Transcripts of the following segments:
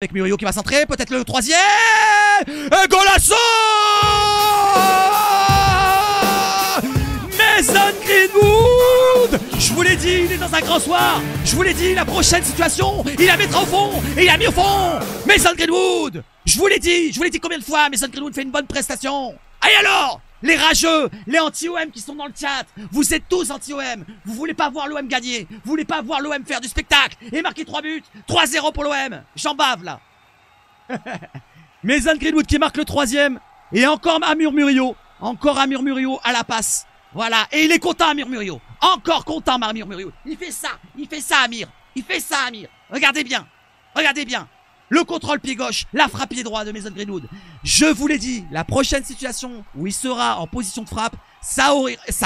Avec Murillo qui va centrer, peut-être le troisième. Et golasso! Mason Greenwood! Je vous l'ai dit, il est dans un grand soir. Je vous l'ai dit, la prochaine situation, il la mettra au fond. Et il a mis au fond. Mason Greenwood! Je vous l'ai dit combien de fois, Mason Greenwood fait une bonne prestation. Et alors? Les rageux, les anti-OM qui sont dans le chat, vous êtes tous anti-OM. Vous voulez pas voir l'OM gagner. Vous voulez pas voir l'OM faire du spectacle et marquer 3 buts. 3-0 pour l'OM. J'en bave là. Mason Greenwood qui marque le troisième. Et encore Amir Murillo. Encore Amir Murillo à la passe. Voilà. Et il est content Amir Murillo. Encore content Amir Murillo. Il fait ça Amir. Il fait ça Amir. Regardez bien. Regardez bien. Le contrôle pied gauche, la frappe pied droit de Mason Greenwood. Je vous l'ai dit, la prochaine situation où il sera en position de frappe, ça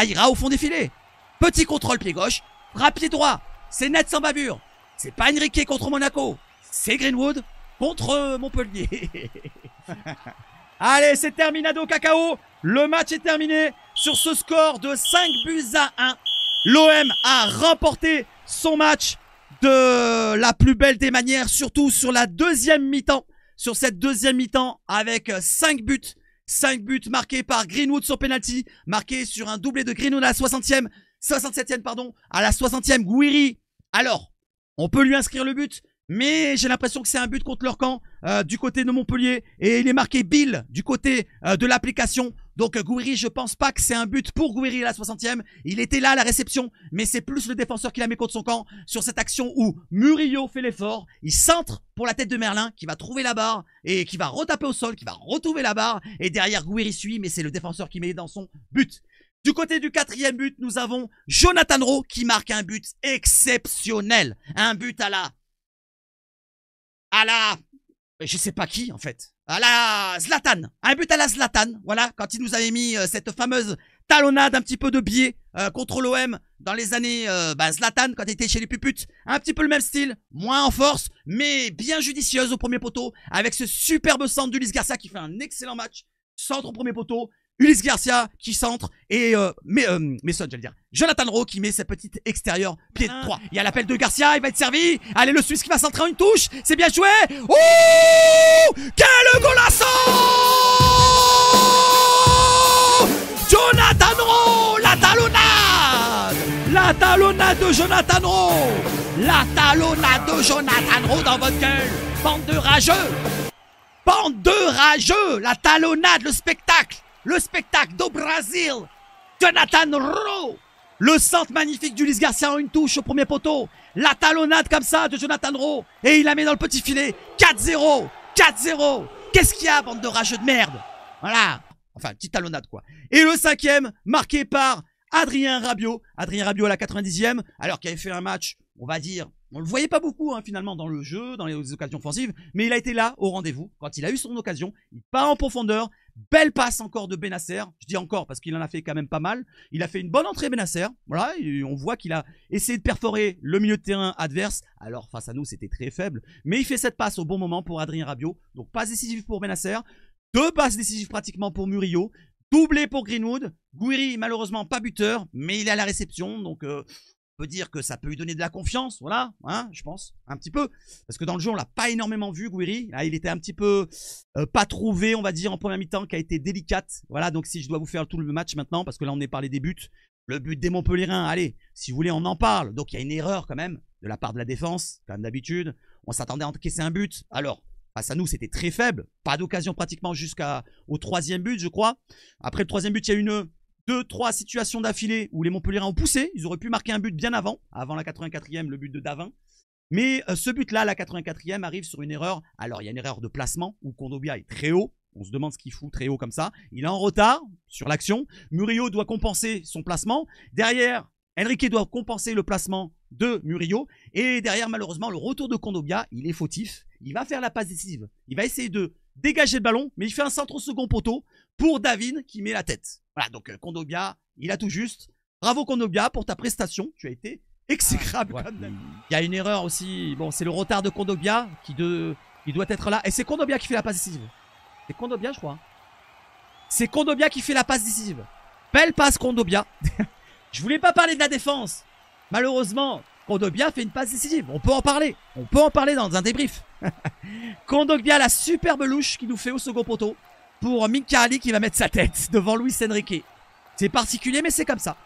ira au fond des filets. Petit contrôle pied gauche, frappe pied droit. C'est net sans bavure. C'est pas Enrique contre Monaco. C'est Greenwood contre Montpellier. Allez, c'est terminado cacao. Le match est terminé sur ce score de 5-1. L'OM a remporté son match de la plus belle des manières, surtout sur la deuxième mi-temps. Sur cette deuxième mi-temps avec 5 buts. 5 buts marqués par Greenwood sur penalty, marqué sur un doublé de Greenwood à la 67e pardon, à la 60e Gouiri. Alors, on peut lui inscrire le but, mais j'ai l'impression que c'est un but contre leur camp du côté de Montpellier. Et il est marqué Bill du côté de l'application. Donc Gouiri, je pense pas que c'est un but pour Gouiri à la 60e. Il était là à la réception, mais c'est plus le défenseur qui la met contre son camp sur cette action où Murillo fait l'effort. Il centre pour la tête de Merlin qui va trouver la barre et qui va retaper au sol, qui va retrouver la barre. Et derrière Gouiri suit, mais c'est le défenseur qui met dans son but. Du côté du quatrième but, nous avons Jonathan Rowe qui marque un but exceptionnel. Un but à la... Je sais pas qui en fait. À la Zlatan. Un but à la Zlatan. Voilà, quand il nous avait mis cette fameuse talonnade un petit peu de biais contre l'OM dans les années Zlatan quand il était chez les Puputes. Un petit peu le même style, moins en force, mais bien judicieuse au premier poteau. Avec ce superbe centre d'Ulysse Garcia qui fait un excellent match. Centre au premier poteau. Ulysse Garcia qui centre et Mason, j'allais dire. Jonathan Rowe qui met sa petite extérieure pied de 3. Il y a l'appel de Garcia, il va être servi. Allez, le Suisse qui va centrer en une touche. C'est bien joué. Oh, quel golasso! Jonathan Rowe, la talonnade! La talonnade de Jonathan Rowe! La talonnade de Jonathan Rowe dans votre gueule! Bande de rageux! Bande de rageux! La talonnade, le spectacle! Le spectacle do Brasil, Jonathan Rowe. Le centre magnifique d'Ulysse Garcia en une touche au premier poteau. La talonnade comme ça de Jonathan Rowe. Et il la met dans le petit filet. 4-0. 4-0. Qu'est-ce qu'il y a, bande de rageux de merde? Voilà. Enfin, petite talonnade quoi. Et le cinquième, marqué par Adrien Rabiot. Adrien Rabiot à la 90e. Alors qu'il avait fait un match, on va dire... On le voyait pas beaucoup hein, finalement dans le jeu, dans les occasions offensives, mais il a été là au rendez-vous. Quand il a eu son occasion, il part en profondeur. Belle passe encore de Bennacer. Je dis encore parce qu'il en a fait quand même pas mal. Il a fait une bonne entrée Bennacer. Voilà, et on voit qu'il a essayé de perforer le milieu de terrain adverse. Alors face à nous c'était très faible, mais il fait cette passe au bon moment pour Adrien Rabiot. Donc passe décisive pour Bennacer, 2 passes décisives pratiquement pour Murillo. Doublé pour Greenwood. Gouiri malheureusement pas buteur, mais il est à la réception donc... peut dire que ça peut lui donner de la confiance, voilà, hein, je pense, un petit peu. Parce que dans le jeu, on l'a pas énormément vu, Gouiri. Là, il était un petit peu pas trouvé, on va dire, en première mi-temps, qui a été délicate. Voilà, donc si je dois vous faire tout le match maintenant, parce que là, on est parlé des buts. Le but des Montpellierins, allez, si vous voulez, on en parle. Donc, il y a une erreur quand même, de la part de la défense, comme d'habitude. On s'attendait à encaisser un but. Alors, face à nous, c'était très faible. Pas d'occasion pratiquement jusqu'au troisième but, je crois. Après le troisième but, il y a une... 2-3 situations d'affilée où les Montpellierins ont poussé. Ils auraient pu marquer un but bien avant la 84e, le but de Davin. Mais ce but-là, la 84e, arrive sur une erreur. Alors, il y a une erreur de placement où Kondogbia est très haut. On se demande ce qu'il fout très haut comme ça. Il est en retard sur l'action. Murillo doit compenser son placement. Derrière, Enrique doit compenser le placement de Murillo. Et derrière, malheureusement, le retour de Kondogbia, il est fautif. Il va faire la passe décisive. Il va essayer de dégager le ballon, mais il fait un centre au second poteau pour David qui met la tête. Voilà, donc Kondogbia, il a tout juste. Bravo Kondogbia pour ta prestation. Tu as été exécrable. Ouais. Il y a une erreur aussi. Bon, c'est le retard de Kondogbia qui doit être là. Et c'est Kondogbia qui fait la passe décisive. C'est Kondogbia, je crois. C'est Kondogbia qui fait la passe décisive. Belle passe Kondogbia. Je voulais pas parler de la défense. Malheureusement, Kondogbia fait une passe décisive. On peut en parler. On peut en parler dans un débrief. Kondogbia, la superbe louche qu'il nous fait au second poteau pour Minka Ali qui va mettre sa tête devant Luis Enrique. C'est particulier, mais c'est comme ça.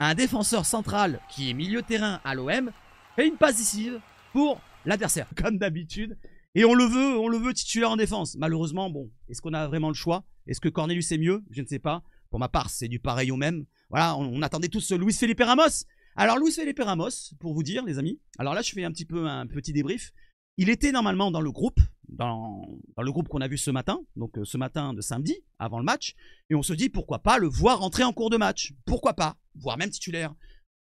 Un défenseur central qui est milieu de terrain à l'OM fait une passe décisive pour l'adversaire, comme d'habitude. Et on le veut titulaire en défense. Malheureusement, bon, est-ce qu'on a vraiment le choix? Est-ce que Cornelius est mieux? Je ne sais pas. Pour ma part, c'est du pareil au même. Voilà, on attendait tous Luis Felipe Ramos. Alors, Luis Felipe Ramos, pour vous dire, les amis. Alors là, je fais un petit débrief. Il était normalement dans le groupe, dans le groupe qu'on a vu ce matin. Donc, ce matin de samedi, avant le match. Et on se dit, pourquoi pas le voir rentrer en cours de match? Pourquoi pas? Voire même titulaire.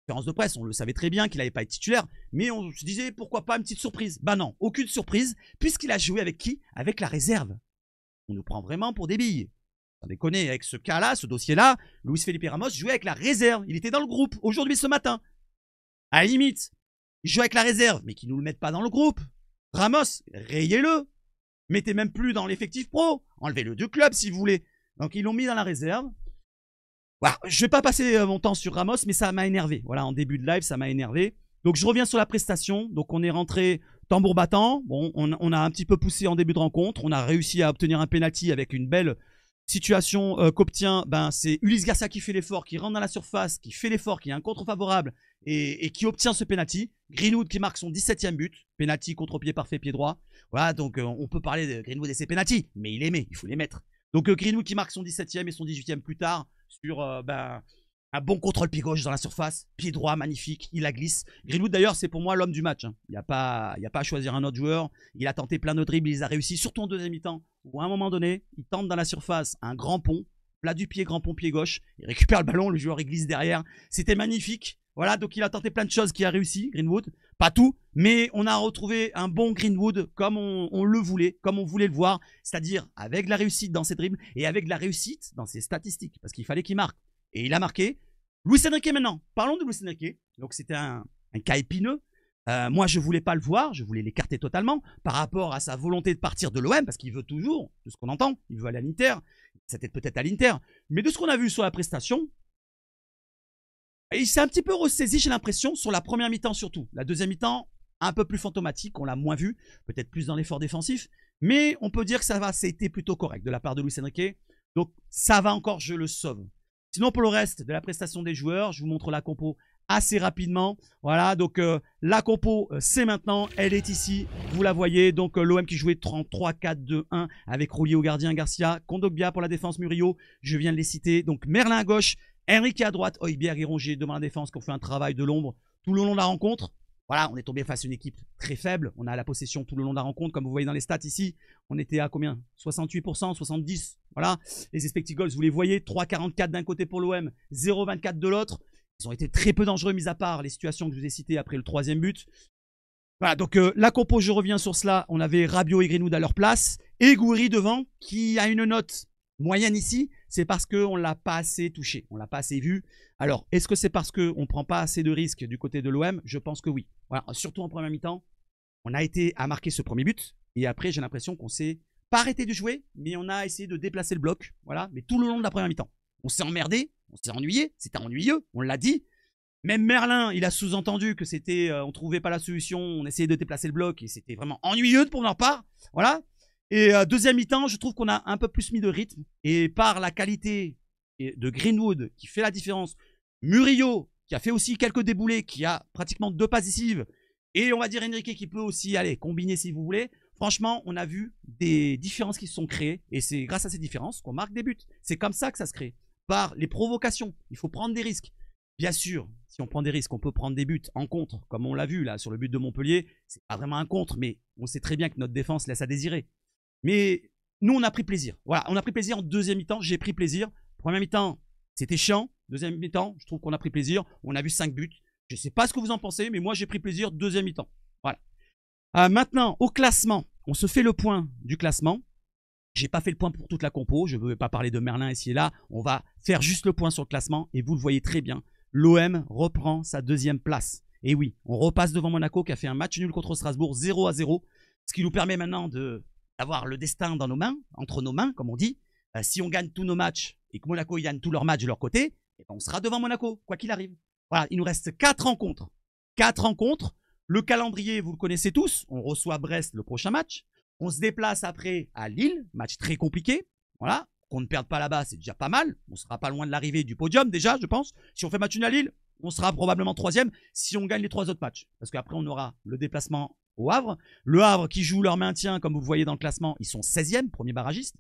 Conférence de presse, on le savait très bien qu'il n'allait pas être titulaire, mais on se disait pourquoi pas une petite surprise. Bah non, aucune surprise, puisqu'il a joué avec qui? Avec la réserve. On nous prend vraiment pour des billes. On déconne, avec ce cas-là, ce dossier-là, Luis Felipe Ramos jouait avec la réserve. Il était dans le groupe, aujourd'hui, ce matin. À la limite, il joue avec la réserve, mais qu'ils ne nous le mettent pas dans le groupe. Ramos, rayez-le. Mettez même plus dans l'effectif pro. Enlevez-le du club si vous voulez. Donc ils l'ont mis dans la réserve. Voilà, je vais pas passer mon temps sur Ramos, mais ça m'a énervé. Voilà, en début de live, ça m'a énervé. Donc je reviens sur la prestation. Donc on est rentré tambour battant. Bon, on a un petit peu poussé en début de rencontre. On a réussi à obtenir un penalty avec une belle situation qu'obtient. C'est Ulysse Garcia qui fait l'effort, qui rentre dans la surface, qui fait l'effort, qui a un contre favorable et qui obtient ce penalty. Greenwood qui marque son 17e but. Penalty contre-pied parfait, pied droit. Voilà, donc on peut parler de Greenwood et ses penalty, mais il aimait, il faut les mettre. Donc Greenwood qui marque son 17e et son 18e plus tard sur un bon contrôle pied gauche dans la surface, pied droit magnifique, il la glisse. Greenwood d'ailleurs c'est pour moi l'homme du match, hein. Il n'y a pas à choisir un autre joueur, il a tenté plein de dribbles, il les a réussi, surtout en deuxième mi-temps, où à un moment donné, il tente dans la surface un grand pont, plat du pied, grand pont pied gauche, il récupère le ballon, le joueur il glisse derrière, c'était magnifique. Voilà, donc il a tenté plein de choses qui a réussi, Greenwood. Pas tout, mais on a retrouvé un bon Greenwood comme on le voulait, comme on voulait le voir. C'est-à-dire avec de la réussite dans ses dribbles et avec de la réussite dans ses statistiques. Parce qu'il fallait qu'il marque. Et il a marqué. Luis Enrique maintenant. Parlons de Luis Enrique. Donc c'était un cas épineux. Moi, je voulais pas le voir. Je voulais l'écarter totalement par rapport à sa volonté de partir de l'OM. Parce qu'il veut toujours, de ce qu'on entend, il veut aller à l'Inter. C'était peut-être à l'Inter. Mais de ce qu'on a vu sur la prestation, il s'est un petit peu ressaisi, j'ai l'impression, sur la première mi-temps surtout. La deuxième mi-temps, un peu plus fantomatique, on l'a moins vu, peut-être plus dans l'effort défensif. Mais on peut dire que ça a été plutôt correct de la part de Luis Enrique. Donc ça va encore, je le sauve. Sinon pour le reste de la prestation des joueurs, je vous montre la compo assez rapidement. Voilà, donc la compo, c'est maintenant, elle est ici, vous la voyez. Donc l'OM qui jouait 33-4-2-1 avec Rulli au gardien, Garcia, Kondogbia pour la défense, Murillo, je viens de les citer. Donc Merlin à gauche, Enrique à droite, Højbjerg et Rongier devant la défense qui ont fait un travail de l'ombre tout le long de la rencontre. Voilà, on est tombé face à une équipe très faible. On a la possession tout le long de la rencontre. Comme vous voyez dans les stats ici, on était à combien? 68%, 70%. Voilà, les expected goals, vous les voyez. 3,44 d'un côté pour l'OM, 0,24 de l'autre. Ils ont été très peu dangereux, mis à part les situations que je vous ai citées après le troisième but. Voilà, donc la compo, je reviens sur cela. On avait Rabiot et Greenwood à leur place. Et Gouiri devant, qui a une note moyenne ici, c'est parce qu'on ne l'a pas assez touché, on ne l'a pas assez vu. Alors, est-ce que c'est parce qu'on ne prend pas assez de risques du côté de l'OM? Je pense que oui. Voilà, surtout en première mi-temps, on a été à marquer ce premier but. Et après, j'ai l'impression qu'on s'est pas arrêté de jouer, mais on a essayé de déplacer le bloc. Voilà, mais tout le long de la première mi-temps. On s'est emmerdé, on s'est ennuyé, c'était ennuyeux, on l'a dit. Même Merlin, il a sous-entendu que c'était, on ne trouvait pas la solution, on essayait de déplacer le bloc et c'était vraiment ennuyeux pour leur part. Voilà. Et deuxième mi-temps, je trouve qu'on a un peu plus mis de rythme. Et par la qualité de Greenwood qui fait la différence, Murillo qui a fait aussi quelques déboulés, qui a pratiquement 2 passes décisives, et on va dire Enrique qui peut aussi aller combiner si vous voulez. Franchement, on a vu des différences qui se sont créées. Et c'est grâce à ces différences qu'on marque des buts. C'est comme ça que ça se crée. Par les provocations. Il faut prendre des risques. Bien sûr, si on prend des risques, on peut prendre des buts en contre, comme on l'a vu là sur le but de Montpellier. C'est pas vraiment un contre, mais on sait très bien que notre défense laisse à désirer. Mais nous, on a pris plaisir. Voilà, on a pris plaisir en deuxième mi-temps. J'ai pris plaisir. Première mi-temps, c'était chiant. Deuxième mi-temps, je trouve qu'on a pris plaisir. On a vu 5 buts. Je ne sais pas ce que vous en pensez, mais moi, j'ai pris plaisir deuxième mi-temps. Voilà. Maintenant, au classement, on se fait le point du classement. J'ai pas fait le point pour toute la compo. Je ne veux pas parler de Merlin ici et là. On va faire juste le point sur le classement. Et vous le voyez très bien. L'OM reprend sa deuxième place. Et oui, on repasse devant Monaco qui a fait un match nul contre Strasbourg 0-0. Ce qui nous permet maintenant d'avoir le destin dans nos mains, entre nos mains, comme on dit. Si on gagne tous nos matchs et que Monaco gagne tous leurs matchs de leur côté, eh ben on sera devant Monaco, quoi qu'il arrive. Voilà, il nous reste 4 rencontres. 4 rencontres. Le calendrier, vous le connaissez tous. On reçoit Brest le prochain match. On se déplace après à Lille, match très compliqué. Voilà, qu'on ne perde pas là-bas, c'est déjà pas mal. On sera pas loin de l'arrivée du podium déjà, je pense. Si on fait match nul à Lille, on sera probablement 3e si on gagne les 3 autres matchs. Parce qu'après, on aura le déplacement au Havre. Le Havre qui joue leur maintien, comme vous le voyez dans le classement, ils sont 16e, premier barragiste.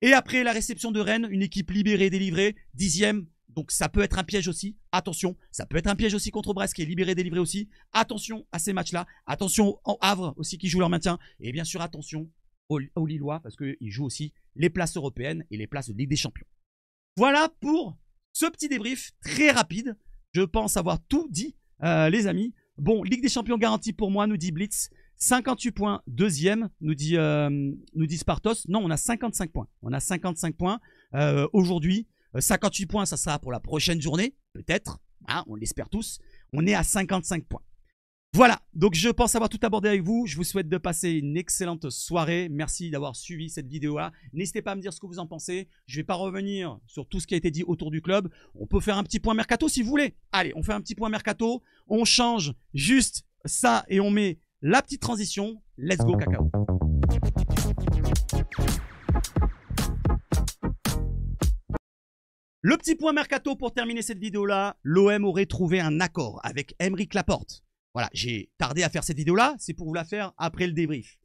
Et après, la réception de Rennes, une équipe libérée, délivrée, 10e. Donc ça peut être un piège aussi, attention. Ça peut être un piège aussi contre Brest qui est libéré, délivré aussi. Attention à ces matchs-là. Attention au Havre aussi qui joue leur maintien. Et bien sûr, attention aux Lillois parce qu'ils jouent aussi les places européennes et les places de Ligue des Champions. Voilà pour ce petit débrief très rapide. Je pense avoir tout dit, les amis. Bon, Ligue des Champions garantie pour moi, nous dit Blitz. 58 points, deuxième, nous dit Spartos. Non, on a 55 points. On a 55 points aujourd'hui. 58 points, ça sera pour la prochaine journée, peut-être. Hein, on l'espère tous. On est à 55 points. Voilà, donc je pense avoir tout abordé avec vous. Je vous souhaite de passer une excellente soirée. Merci d'avoir suivi cette vidéo-là. N'hésitez pas à me dire ce que vous en pensez. Je ne vais pas revenir sur tout ce qui a été dit autour du club. On peut faire un petit point mercato si vous voulez. Allez, on fait un petit point mercato. On change juste ça et on met la petite transition. Let's go, cacao. Le petit point mercato pour terminer cette vidéo-là. L'OM aurait trouvé un accord avec Aymeric Laporte. Voilà, j'ai tardé à faire cette vidéo-là. C'est pour vous la faire après le débrief.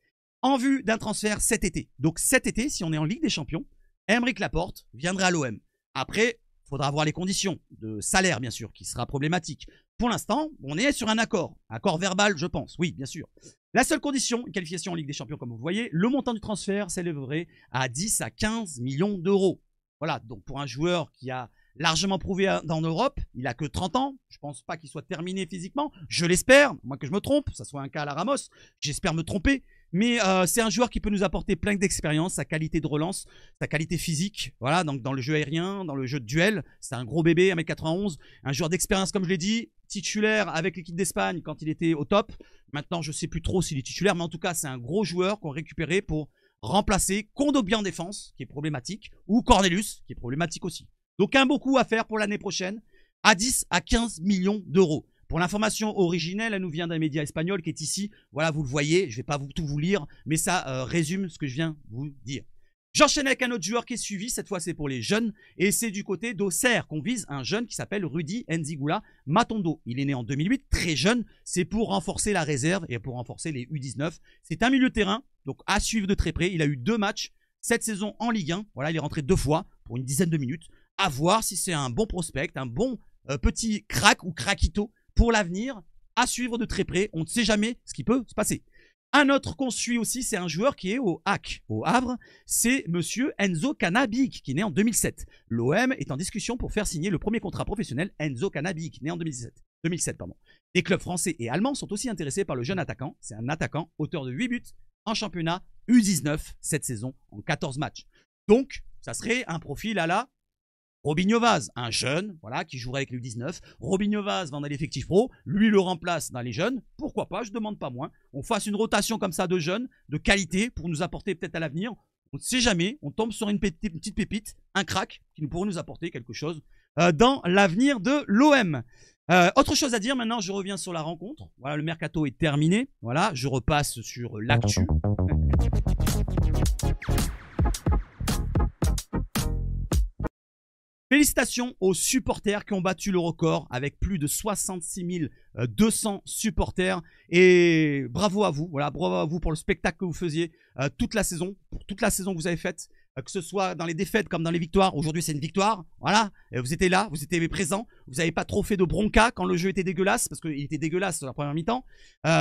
En vue d'un transfert cet été. Donc cet été, si on est en Ligue des Champions, Aymeric Laporte viendra à l'OM. Après, il faudra voir les conditions de salaire, bien sûr, qui sera problématique. Pour l'instant, on est sur un accord. Accord verbal, je pense. Oui, bien sûr. La seule condition, une qualification en Ligue des Champions, comme vous voyez, le montant du transfert s'élèverait à 10 à 15 millions d'euros. Voilà, donc pour un joueur qui a largement prouvé en Europe, il a que 30 ans, je pense pas qu'il soit terminé physiquement, je l'espère, moi que je me trompe, ça soit un cas à la Ramos, j'espère me tromper, mais c'est un joueur qui peut nous apporter plein d'expérience, sa qualité de relance, sa qualité physique, voilà, donc dans le jeu aérien, dans le jeu de duel, c'est un gros bébé, 1m91, un joueur d'expérience comme je l'ai dit, titulaire avec l'équipe d'Espagne quand il était au top, maintenant je sais plus trop s'il est titulaire, mais en tout cas c'est un gros joueur qu'on récupérait pour remplacer Kondogbia en défense, qui est problématique, ou Cornelius, qui est problématique aussi. Donc un beau coup à faire pour l'année prochaine, à 10 à 15 millions d'euros. Pour l'information originelle, elle nous vient d'un média espagnol qui est ici. Voilà, vous le voyez, je ne vais pas tout vous lire, mais ça résume ce que je viens de vous dire. J'enchaîne avec un autre joueur qui est suivi, cette fois c'est pour les jeunes, et c'est du côté d'Auxerre qu'on vise un jeune qui s'appelle Rudy Nzigula Matondo. Il est né en 2008, très jeune, c'est pour renforcer la réserve et pour renforcer les U19. C'est un milieu de terrain, donc à suivre de très près. Il a eu 2 matchs cette saison en Ligue 1, voilà, il est rentré 2 fois pour une dizaine de minutes. À voir si c'est un bon prospect, un bon petit crack ou craquito pour l'avenir, à suivre de très près. On ne sait jamais ce qui peut se passer. Un autre qu'on suit aussi, c'est un joueur qui est au HAC, au Havre. C'est monsieur Enzo Cannabik, qui est né en 2007. L'OM est en discussion pour faire signer le premier contrat professionnel Enzo Cannabik, né en 2007. Des clubs français et allemands sont aussi intéressés par le jeune attaquant. C'est un attaquant, auteur de 8 buts en championnat U19 cette saison, en 14 matchs. Donc, ça serait un profil à la Robinho Vaz, un jeune, voilà, qui jouerait avec le U19. Robinho Vaz va dans l'effectif pro, lui le remplace dans les jeunes. Pourquoi pas, je ne demande pas moins. On fasse une rotation comme ça de jeunes, de qualité, pour nous apporter peut-être à l'avenir. On ne sait jamais, on tombe sur une petite pépite, un crack, qui nous pourrait nous apporter quelque chose dans l'avenir de l'OM. Autre chose à dire maintenant, je reviens sur la rencontre. Voilà, le mercato est terminé. Voilà, je repasse sur l'actu. Félicitations aux supporters qui ont battu le record avec plus de 66 200 supporters. Et bravo à vous, voilà, bravo à vous pour le spectacle que vous faisiez toute la saison, pour toute la saison que vous avez faite, que ce soit dans les défaites comme dans les victoires. Aujourd'hui, c'est une victoire, voilà. Et vous étiez là, vous étiez présents. Vous n'avez pas trop fait de bronca quand le jeu était dégueulasse, parce qu'il était dégueulasse sur la première mi-temps.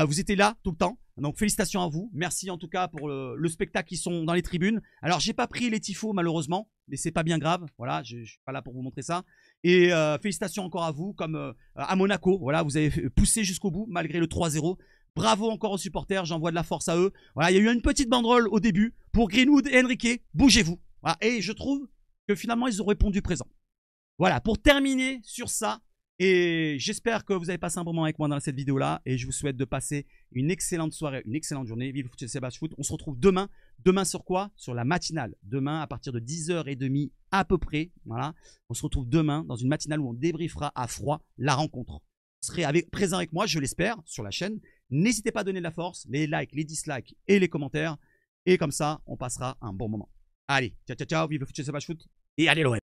Vous étiez là tout le temps. Donc félicitations à vous. Merci en tout cas pour le spectacle qui sont dans les tribunes. Alors j'ai pas pris les tifos malheureusement, mais c'est pas bien grave. Voilà, je suis pas là pour vous montrer ça. Et félicitations encore à vous, comme à Monaco. Voilà, vous avez poussé jusqu'au bout malgré le 3-0. Bravo encore aux supporters, j'envoie de la force à eux. Voilà, il y a eu une petite banderole au début pour Greenwood et Enrique. Bougez-vous. Voilà, et je trouve que finalement ils ont répondu présent. Voilà, pour terminer sur ça. Et j'espère que vous avez passé un bon moment avec moi dans cette vidéo-là. Et je vous souhaite de passer une excellente soirée, une excellente journée. Vive le foot, c'est Sébastien Foot. On se retrouve demain. Demain sur quoi? Sur la matinale. Demain à partir de 10h30 à peu près. Voilà. On se retrouve demain dans une matinale où on débriefera à froid la rencontre. serez présent avec moi, je l'espère, sur la chaîne. N'hésitez pas à donner de la force, les likes, les dislikes et les commentaires. Et comme ça, on passera un bon moment. Allez, ciao, ciao, ciao, vive le foot, c'est pas shoot. Et allez l'OM.